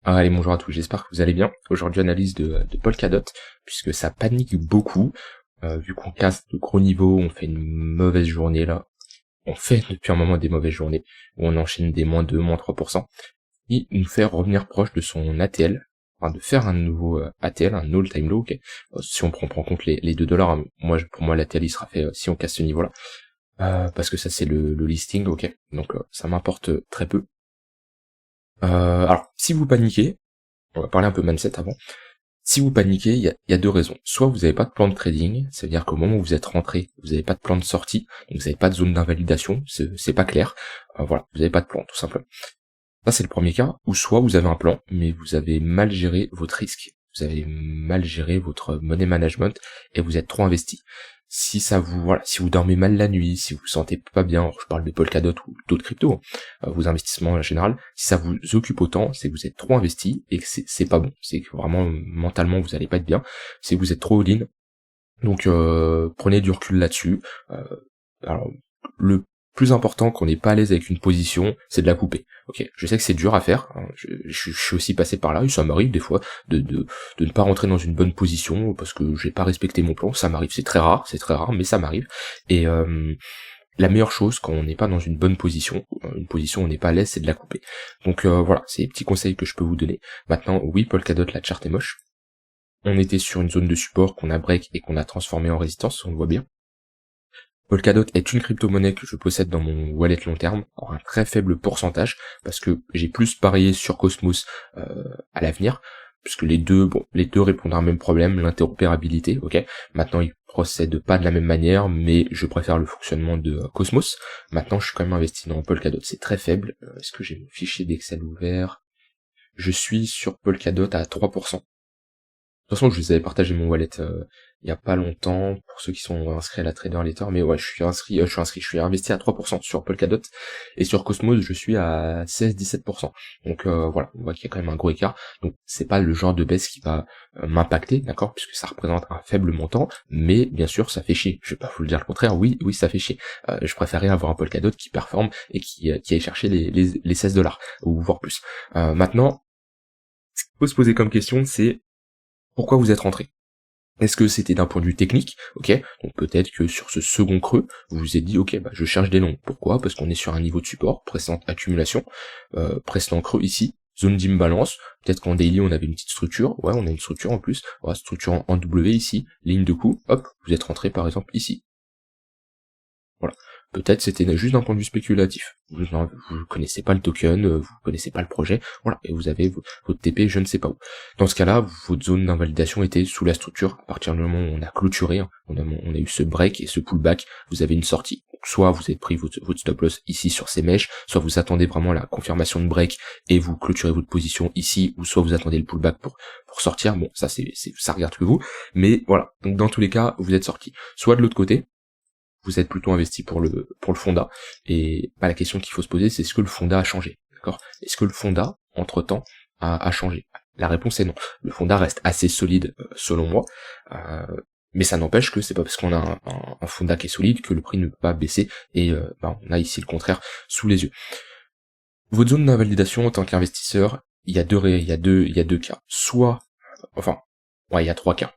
Allez, bonjour à tous, j'espère que vous allez bien. Aujourd'hui, analyse de Polkadot, puisque ça panique beaucoup, vu qu'on casse de gros niveaux, on fait une mauvaise journée là. On fait depuis un moment des mauvaises journées, où on enchaîne des -2, -3%, et nous faire revenir proche de son ATL, enfin de faire un nouveau ATL, un all-time low, ok. Si on prend en compte les 2 $, hein, pour moi l'ATL il sera fait si on casse ce niveau-là, parce que ça c'est le listing, ok. Donc ça m'importe très peu. Alors, si vous paniquez, on va parler un peu mindset avant. Si vous paniquez, il y a deux raisons. Soit vous n'avez pas de plan de trading, ça veut dire qu'au moment où vous êtes rentré, vous n'avez pas de plan de sortie, donc vous n'avez pas de zone d'invalidation, c'est pas clair. Voilà, vous n'avez pas de plan, tout simplement. Ça c'est le premier cas. Ou soit vous avez un plan, mais vous avez mal géré votre risque. Vous avez mal géré votre money management et vous êtes trop investi. Si vous dormez mal la nuit, si vous vous sentez pas bien, je parle de Polkadot ou d'autres cryptos, vos investissements en général, si ça vous occupe autant, c'est que vous êtes trop investi et que c'est pas bon. C'est que vraiment, mentalement, vous allez pas être bien. C'est que vous êtes trop all-in. Donc, prenez du recul là-dessus. Euh, alors, le plus important quand on n'est pas à l'aise avec une position, c'est de la couper. Ok, je sais que c'est dur à faire, hein. Je suis aussi passé par là, et ça m'arrive des fois de ne pas rentrer dans une bonne position parce que j'ai pas respecté mon plan, ça m'arrive, c'est très rare, mais ça m'arrive. Et la meilleure chose quand on n'est pas dans une bonne position, une position où on n'est pas à l'aise, c'est de la couper. Donc voilà, c'est les petits conseils que je peux vous donner. Maintenant, oui, Polkadot, la charte est moche. On était sur une zone de support qu'on a break et qu'on a transformé en résistance, on le voit bien. Polkadot est une crypto-monnaie que je possède dans mon wallet long terme, en un très faible pourcentage, parce que j'ai plus parié sur Cosmos à l'avenir, puisque les deux répondent à un même problème, l'interopérabilité, ok. Maintenant, ils procèdent pas de la même manière, mais je préfère le fonctionnement de Cosmos. Maintenant, je suis quand même investi dans Polkadot, c'est très faible. Est-ce que j'ai mon fichier d'Excel ouvert? Je suis sur Polkadot à 3%. De toute façon, je vous avais partagé mon wallet il y a pas longtemps, pour ceux qui sont inscrits à la Trader Letter, mais ouais, je suis investi à 3% sur Polkadot, et sur Cosmos, je suis à 16-17%. Donc voilà, on voit qu'il y a quand même un gros écart, donc c'est pas le genre de baisse qui va m'impacter, d'accord, puisque ça représente un faible montant, mais bien sûr, ça fait chier. Je vais pas vous le dire le contraire, oui, ça fait chier. Je préférerais avoir un Polkadot qui performe et qui aille chercher les 16 $, ou voire plus. Maintenant, ce qu'il faut se poser comme question, c'est pourquoi vous êtes rentré? Est-ce que c'était d'un point de vue technique? Ok, donc peut-être que sur ce second creux, vous vous êtes dit, ok, bah je cherche des longs. Pourquoi? Parce qu'on est sur un niveau de support, précédente accumulation, précédent creux ici, zone d'imbalance, peut-être qu'en daily on avait une petite structure, ouais, on a une structure en plus, voilà, structure en W ici, ligne de coup, hop, vous êtes rentré par exemple ici. Voilà. Peut-être c'était juste d'un point de vue spéculatif. Vous connaissez pas le token, vous connaissez pas le projet, voilà, et vous avez votre TP je ne sais pas où. Dans ce cas-là, votre zone d'invalidation était sous la structure. À partir du moment où on a clôturé, hein, on a eu ce break et ce pullback, vous avez une sortie. Donc, soit vous avez pris votre stop loss ici sur ces mèches, soit vous attendez vraiment la confirmation de break et vous clôturez votre position ici, ou soit vous attendez le pullback pour sortir. Bon, ça ça regarde que vous, mais voilà. Donc dans tous les cas, vous êtes sorti. Soit de l'autre côté, vous êtes plutôt investi pour le fonda, et la question qu'il faut se poser, c'est est-ce que le fonda a changé, d'accord? Est-ce que le fonda, entre-temps, a changé? La réponse est non. Le fonda reste assez solide, selon moi, mais ça n'empêche que c'est pas parce qu'on a un fonda qui est solide que le prix ne peut pas baisser, et on a ici le contraire sous les yeux. Votre zone d'invalidation en tant qu'investisseur, il y a deux cas. Soit, il y a trois cas.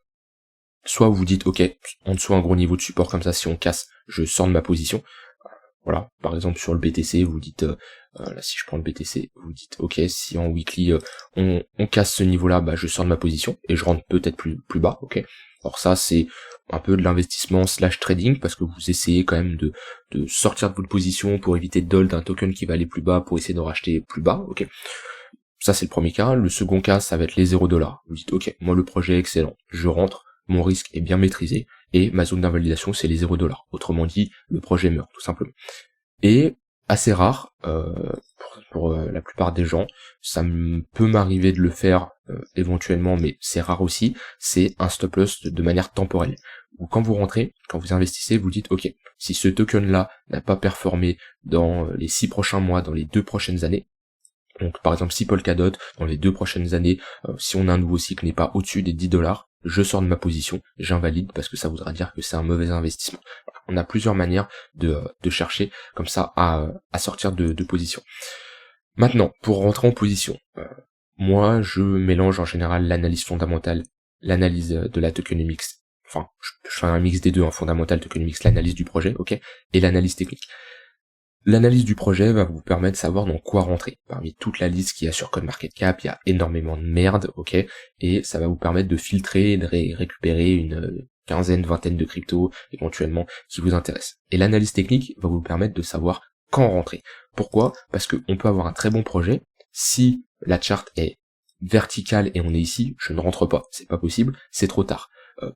Soit vous dites, ok, en dessous un gros niveau de support comme ça, si on casse, je sors de ma position. Voilà, par exemple sur le BTC, vous dites, là si je prends le BTC, vous dites, ok, si en weekly on casse ce niveau-là, bah je sors de ma position et je rentre peut-être plus bas, ok. Alors ça c'est un peu de l'investissement slash trading parce que vous essayez quand même de sortir de votre position pour éviter de hold un token qui va aller plus bas pour essayer de racheter plus bas, ok. Ça c'est le premier cas. Le second cas, ça va être les 0 $. Vous dites, ok, moi le projet est excellent, je rentre, mon risque est bien maîtrisé, et ma zone d'invalidation c'est les 0 $. Autrement dit, le projet meurt, tout simplement. Et assez rare, pour la plupart des gens, ça peut m'arriver de le faire éventuellement, mais c'est rare aussi, c'est un stop loss de manière temporelle. Ou quand vous rentrez, quand vous investissez, vous dites, ok, si ce token-là n'a pas performé dans les 6 prochains mois, dans les 2 prochaines années, donc par exemple si Polkadot, dans les 2 prochaines années, si on a un nouveau cycle n'est pas au-dessus des 10 $, je sors de ma position, j'invalide parce que ça voudra dire que c'est un mauvais investissement. Voilà. On a plusieurs manières de chercher comme ça à sortir de position. Maintenant, pour rentrer en position, Moi, je mélange en général l'analyse fondamentale, l'analyse de la tokenomics, enfin, je fais un mix des deux, fondamental, tokenomics, l'analyse du projet, ok, et l'analyse technique. L'analyse du projet va vous permettre de savoir dans quoi rentrer. Parmi toute la liste qu'il y a sur CoinMarketCap, il y a énormément de merde, ok, et ça va vous permettre de filtrer et de récupérer une quinzaine, vingtaine de cryptos, éventuellement, qui vous intéressent. Et l'analyse technique va vous permettre de savoir quand rentrer. Pourquoi? Parce qu'on peut avoir un très bon projet, si la charte est verticale et on est ici, je ne rentre pas, c'est pas possible, c'est trop tard.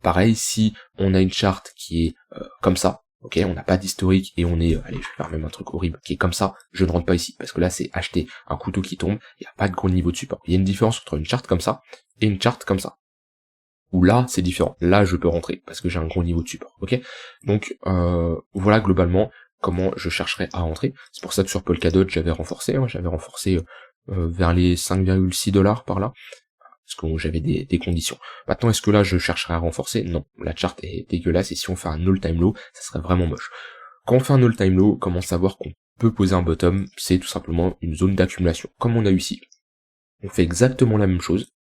Pareil, si on a une charte qui est comme ça, ok, on n'a pas d'historique et on est, allez, je vais faire même un truc horrible, qui est comme ça, je ne rentre pas ici, parce que là c'est acheter un couteau qui tombe, il n'y a pas de gros niveau de support. Il y a une différence entre une charte comme ça et une charte comme ça. Où là, c'est différent. Là, je peux rentrer, parce que j'ai un gros niveau de support, ok. Donc, voilà globalement comment je chercherai à rentrer. C'est pour ça que sur Polkadot, j'avais renforcé vers les 5,6$ par là, parce que j'avais des conditions. Maintenant, est-ce que là, je chercherai à renforcer? Non, la charte est dégueulasse, et si on fait un all-time low, ça serait vraiment moche. Quand on fait un all-time low, comment savoir qu'on peut poser un bottom? C'est tout simplement une zone d'accumulation, comme on a eu ici. On fait exactement la même chose,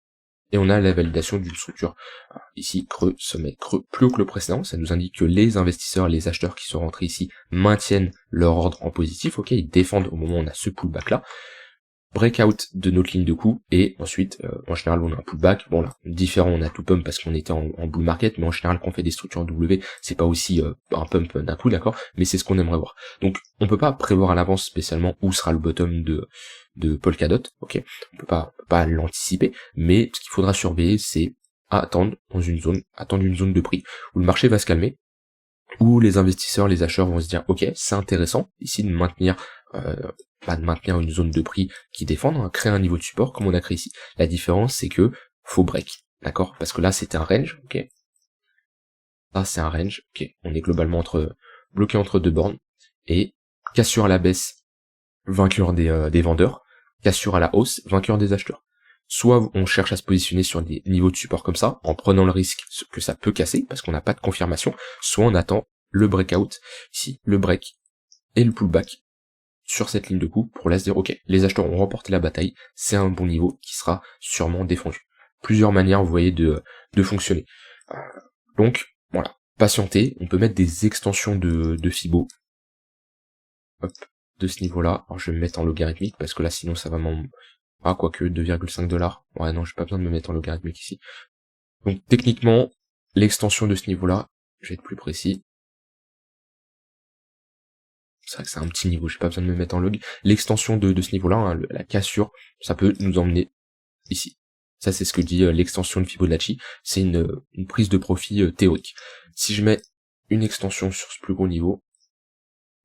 et on a la validation d'une structure. Alors, ici, creux, sommet, creux, plus haut que le précédent, ça nous indique que les investisseurs, les acheteurs qui sont rentrés ici, maintiennent leur ordre en positif, ok, ils défendent au moment où on a ce pullback là, breakout de notre ligne de coup, et ensuite, en général, on a un pullback, bon là, différent, on a tout pump parce qu'on était en bull market, mais en général, quand on fait des structures en W, c'est pas aussi un pump d'un coup, d'accord, mais c'est ce qu'on aimerait voir. Donc, on peut pas prévoir à l'avance spécialement où sera le bottom de Polkadot, ok, on peut pas l'anticiper, mais ce qu'il faudra surveiller, c'est attendre une zone de prix, où le marché va se calmer, où les investisseurs, les acheteurs vont se dire, ok, c'est intéressant, ici de maintenir une zone de prix qui défend, créer un niveau de support comme on a créé ici. La différence, c'est que faut break, d'accord? Parce que là, c'était un range, ok? Là, c'est un range, ok? On est globalement bloqué entre deux bornes, et cassure à la baisse, vainqueur des vendeurs, cassure à la hausse, vainqueur des acheteurs. Soit on cherche à se positionner sur des niveaux de support comme ça, en prenant le risque que ça peut casser, parce qu'on n'a pas de confirmation, soit on attend le breakout, ici, le break, et le pullback, sur cette ligne de coup, pour là se dire, ok, les acheteurs ont remporté la bataille, c'est un bon niveau qui sera sûrement défendu. Plusieurs manières, vous voyez, de fonctionner. Donc, voilà, patienter, on peut mettre des extensions de Fibo, hop, de ce niveau-là. Alors je vais me mettre en logarithmique, parce que là, sinon, ça va quoique 2,5$. Ouais, non, j'ai pas besoin de me mettre en logarithmique ici. Donc, techniquement, l'extension de ce niveau-là, je vais être plus précis. C'est vrai que c'est un petit niveau, j'ai pas besoin de me mettre en log. L'extension de ce niveau-là, la cassure, ça peut nous emmener ici. Ça, c'est ce que dit l'extension de Fibonacci. C'est une prise de profit théorique. Si je mets une extension sur ce plus gros niveau,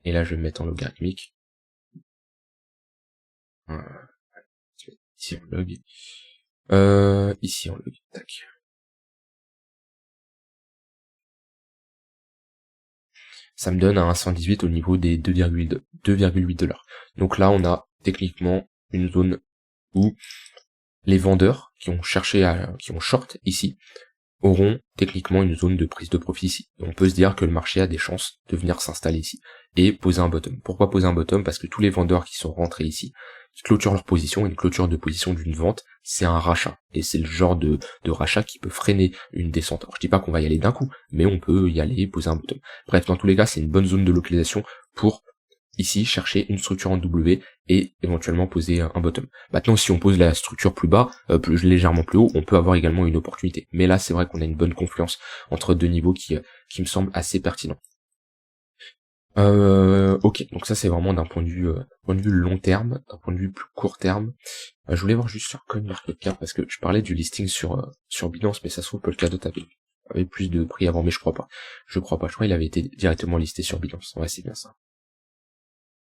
et là je vais me mettre en logarithmique. Ici en log. Ici en log. Tac. Ça me donne un 118 au niveau des 2,8$. Donc là, on a techniquement une zone où les vendeurs qui ont short ici, auront techniquement une zone de prise de profit ici. Et on peut se dire que le marché a des chances de venir s'installer ici et poser un bottom. Pourquoi poser un bottom? Parce que tous les vendeurs qui sont rentrés ici, qui clôturent leur position, une clôture de position d'une vente, c'est un rachat. Et c'est le genre de rachat qui peut freiner une descente. Alors je dis pas qu'on va y aller d'un coup, mais on peut y aller, poser un bottom. Bref, dans tous les cas, c'est une bonne zone de localisation pour ici chercher une structure en W et éventuellement poser un bottom. Maintenant, si on pose la structure plus bas, légèrement plus haut, on peut avoir également une opportunité. Mais là, c'est vrai qu'on a une bonne confluence entre deux niveaux qui me semble assez pertinent. Ok, donc ça c'est vraiment d'un point de vue long terme, d'un point de vue plus court terme. Je voulais voir juste sur CoinMarketCap parce que je parlais du listing sur Binance, mais ça se trouve Polkadot avait plus de prix avant, mais je crois pas. Je crois qu'il avait été directement listé sur Binance. Ouais, c'est bien ça.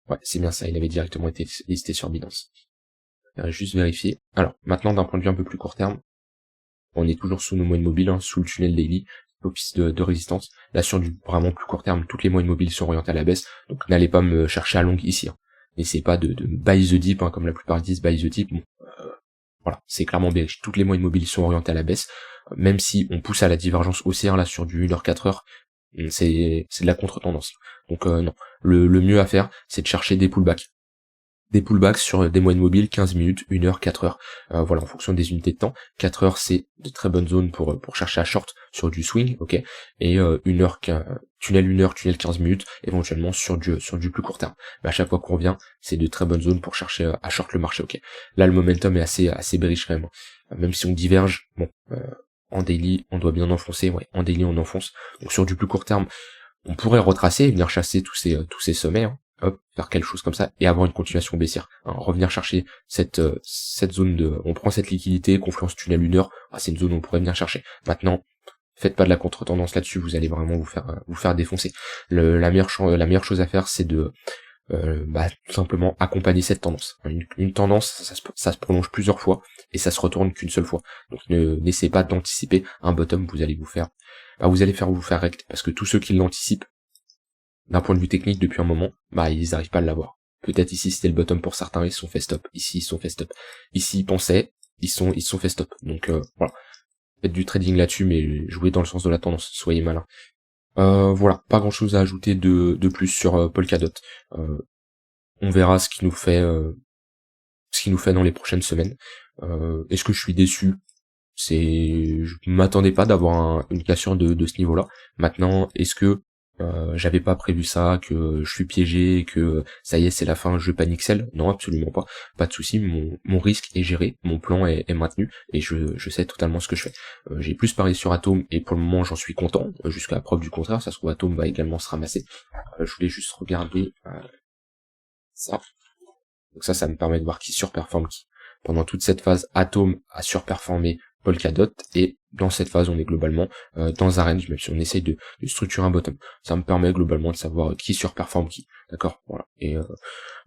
Ouais, c'est bien ça, il avait directement été listé sur Binance. Juste vérifier. Alors, maintenant, d'un point de vue un peu plus court terme, on est toujours sous nos moyennes mobiles, sous le tunnel daily, office de résistance. Là, sur du vraiment plus court terme, toutes les moyennes mobiles sont orientées à la baisse, donc n'allez pas me chercher à long ici. N'essayez pas de buy the dip, comme la plupart disent, buy the dip. Bon, voilà, c'est clairement bearish. Toutes les moyennes mobiles sont orientées à la baisse, même si on pousse à la divergence haussière, là, sur du 1h-4h, c'est de la contre-tendance. Donc non, le mieux à faire, c'est de chercher des pullbacks. des pullbacks sur des moyennes mobiles, 15 minutes, 1 heure, 4 heures. Voilà, en fonction des unités de temps. 4 heures, c'est de très bonnes zones pour chercher à short sur du swing, ok. Et 1 heure, tunnel 1 heure, tunnel 15 minutes, éventuellement sur du plus court terme. Mais à chaque fois qu'on revient, c'est de très bonnes zones pour chercher à short le marché, ok. Là, le momentum est assez bearish quand même. Même si on diverge, bon, en daily, on doit bien enfoncer, ouais, en daily on enfonce. Donc sur du plus court terme, on pourrait retracer et venir chasser tous ces sommets, hein, hop, faire quelque chose comme ça, et avoir une continuation baissière. Hein, revenir chercher cette zone on prend cette liquidité, confluence tunnel 1 heure, c'est une zone où on pourrait venir chercher. Maintenant, faites pas de la contre-tendance là-dessus, vous allez vraiment vous faire défoncer. La meilleure chose à faire, c'est de tout simplement accompagner cette tendance. Une tendance, ça se prolonge plusieurs fois et ça se retourne qu'une seule fois. Donc n'essayez pas d'anticiper un bottom, vous allez vous faire rect, parce que tous ceux qui l'anticipent d'un point de vue technique depuis un moment, ils n'arrivent pas à l'avoir. Peut-être ici c'était le bottom pour certains, ils se sont fait stop. Ici ils se sont fait stop. Ici ils pensaient, ils se sont fait stop. Donc voilà. Faites du trading là-dessus, mais jouez dans le sens de la tendance, soyez malin. Voilà, pas grand chose à ajouter de plus sur Polkadot. On verra ce qu'il nous fait dans les prochaines semaines. Est-ce que je suis déçu? Je m'attendais pas d'avoir une cassure de ce niveau-là. Maintenant, est-ce que j'avais pas prévu ça, que je suis piégé, que ça y est, c'est la fin, je panique celle? Non, absolument pas. Pas de souci, mon risque est géré, mon plan est maintenu, et je sais totalement ce que je fais. J'ai plus parié sur Atom, et pour le moment j'en suis content, jusqu'à la preuve du contraire, ça se trouve Atom va également se ramasser. Je voulais juste regarder ça. Donc ça me permet de voir qui surperforme qui. Pendant toute cette phase, Atom a surperformé Polkadot, et dans cette phase, on est globalement dans un range, même si on essaye de structurer un bottom. Ça me permet globalement de savoir qui surperforme qui. D'accord, voilà. Et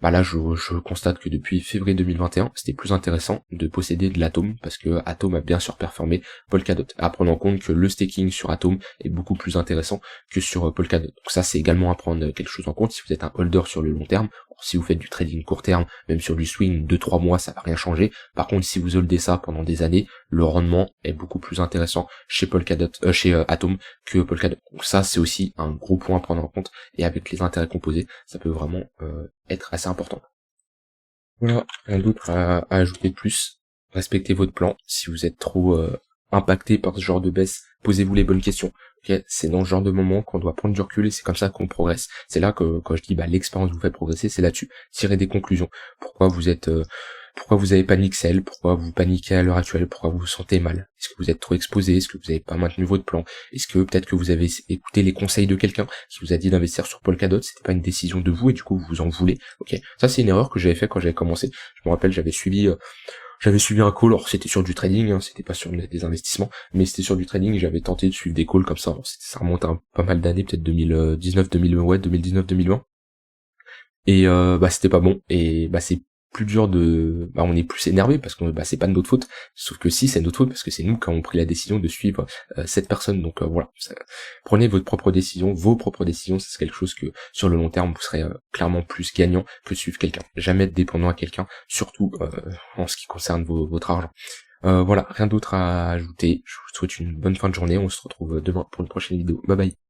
là, je constate que depuis février 2021, c'était plus intéressant de posséder de l'Atom, parce que Atom a bien surperformé Polkadot. À prendre en compte que le staking sur Atom est beaucoup plus intéressant que sur Polkadot. Donc ça, c'est également à prendre quelque chose en compte si vous êtes un holder sur le long terme. Si vous faites du trading court terme, même sur du swing 2-3 mois, ça va rien changer. Par contre, si vous holdez ça pendant des années, le rendement est beaucoup plus intéressant chez Atom que Polkadot. Donc ça, c'est aussi un gros point à prendre en compte, et avec les intérêts composés, ça peut vraiment être assez important. Voilà, rien d'autre à ajouter de plus. Respectez votre plan. Si vous êtes trop impacté par ce genre de baisse, posez-vous les bonnes questions. Okay, c'est dans ce genre de moment qu'on doit prendre du recul, et c'est comme ça qu'on progresse. C'est là que quand je dis l'expérience vous fait progresser, c'est là-dessus. Tirez des conclusions. Pourquoi vous avez paniqué celle, pourquoi vous paniquez à l'heure actuelle, pourquoi vous vous sentez mal? Est-ce que vous êtes trop exposé? Est-ce que vous n'avez pas maintenu votre plan? Est-ce que peut-être que vous avez écouté les conseils de quelqu'un qui vous a dit d'investir sur Polkadot, c'était pas une décision de vous et du coup vous vous en voulez? Ok, ça c'est une erreur que j'avais fait quand j'avais commencé. Je me rappelle, j'avais suivi un call, alors c'était sur du trading, hein, c'était pas sur des investissements, mais c'était sur du trading, et j'avais tenté de suivre des calls comme ça. Alors, ça remonte à pas mal d'années, peut-être 2019, 2020. Et c'était pas bon, et c'est plus dur on est plus énervé parce que c'est pas de notre faute, sauf que si, c'est de notre faute parce que c'est nous qui avons pris la décision de suivre cette personne. Donc voilà, prenez vos propres décisions, c'est quelque chose que sur le long terme vous serez clairement plus gagnant que de suivre quelqu'un. Jamais être dépendant à quelqu'un, surtout en ce qui concerne votre argent. Voilà, rien d'autre à ajouter. Je vous souhaite une bonne fin de journée, on se retrouve demain pour une prochaine vidéo. Bye bye.